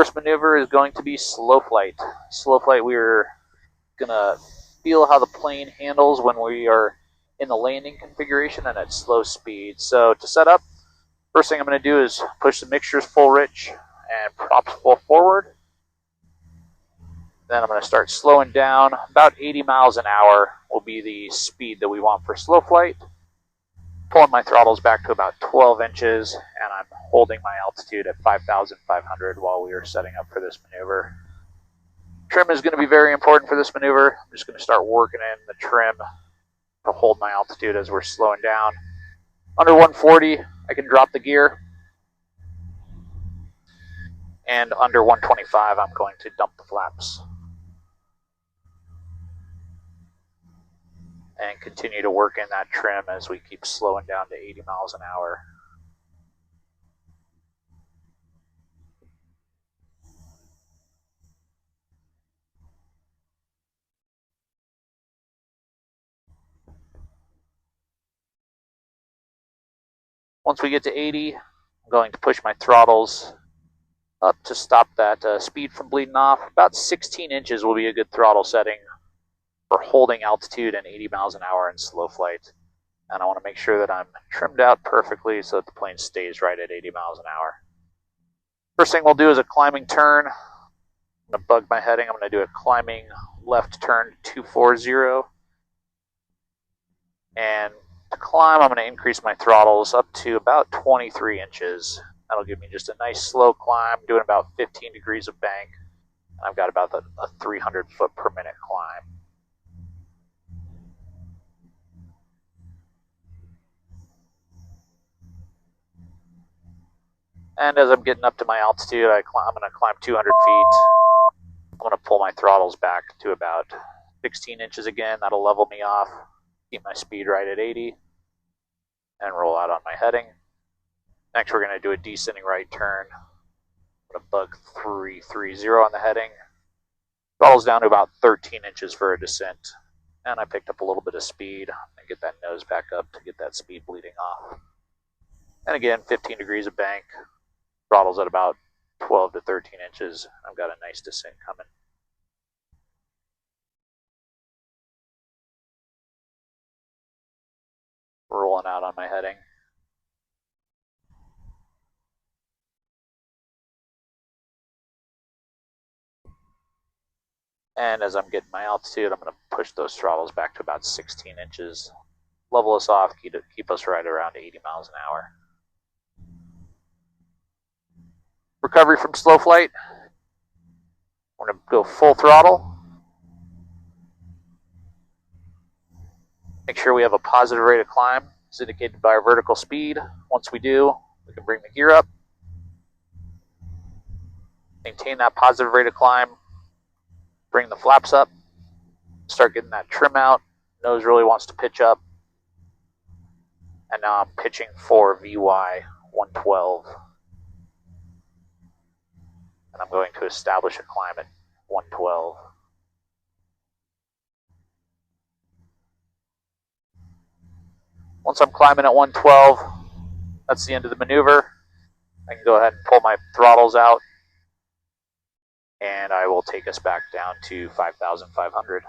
first maneuver is going to be slow flight. Slow flight, we're going to feel how the plane handles when we are in the landing configuration and at slow speed. So to set up, first thing I'm going to do is push the mixtures full rich and props full forward. Then I'm going to start slowing down. About 80 miles an hour will be the speed that we want for slow flight. Pulling my throttles back to about 12 inches, and I'm holding my altitude at 5,500 while we are setting up for this maneuver. Trim is going to be very important for this maneuver. I'm just going to start working in the trim to hold my altitude as we're slowing down. Under 140, I can drop the gear. And under 125, I'm going to dump the flaps. And continue to work in that trim as we keep slowing down to 80 miles an hour. Once we get to 80, I'm going to push my throttles up to stop that speed from bleeding off. About 16 inches will be a good throttle setting for holding altitude and 80 miles an hour in slow flight. And I want to make sure that I'm trimmed out perfectly so that the plane stays right at 80 miles an hour. First thing we'll do is a climbing turn. I'm going to bug my heading. I'm going to do a climbing left turn 240. And to climb, I'm going to increase my throttles up to about 23 inches. That'll give me just a nice slow climb, doing about 15 degrees of bank. And I've got about a 300 foot per minute climb. And as I'm getting up to my altitude, I'm going to climb 200 feet. I'm going to pull my throttles back to about 16 inches again. That'll level me off, keep my speed right at 80, and roll out on my heading. Next, we're going to do a descending right turn. I'm going to bug 330 on the heading. Throttles down to about 13 inches for a descent. And I picked up a little bit of speed and get that nose back up to get that speed bleeding off. And again, 15 degrees of bank. Throttles at about 12 to 13 inches. I've got a nice descent coming. Rolling out on my heading. And as I'm getting my altitude, I'm going to push those throttles back to about 16 inches. Level us off, keep us right around 80 miles an hour. Recovery from slow flight. We're going to go full throttle. Make sure we have a positive rate of climb, as indicated by our vertical speed. Once we do, we can bring the gear up. Maintain that positive rate of climb. Bring the flaps up. Start getting that trim out. Nose really wants to pitch up. And now I'm pitching for VY 112. And I'm going to establish a climb at 112. Once I'm climbing at 112, that's the end of the maneuver. I can go ahead and pull my throttles out, and I will take us back down to 5,500.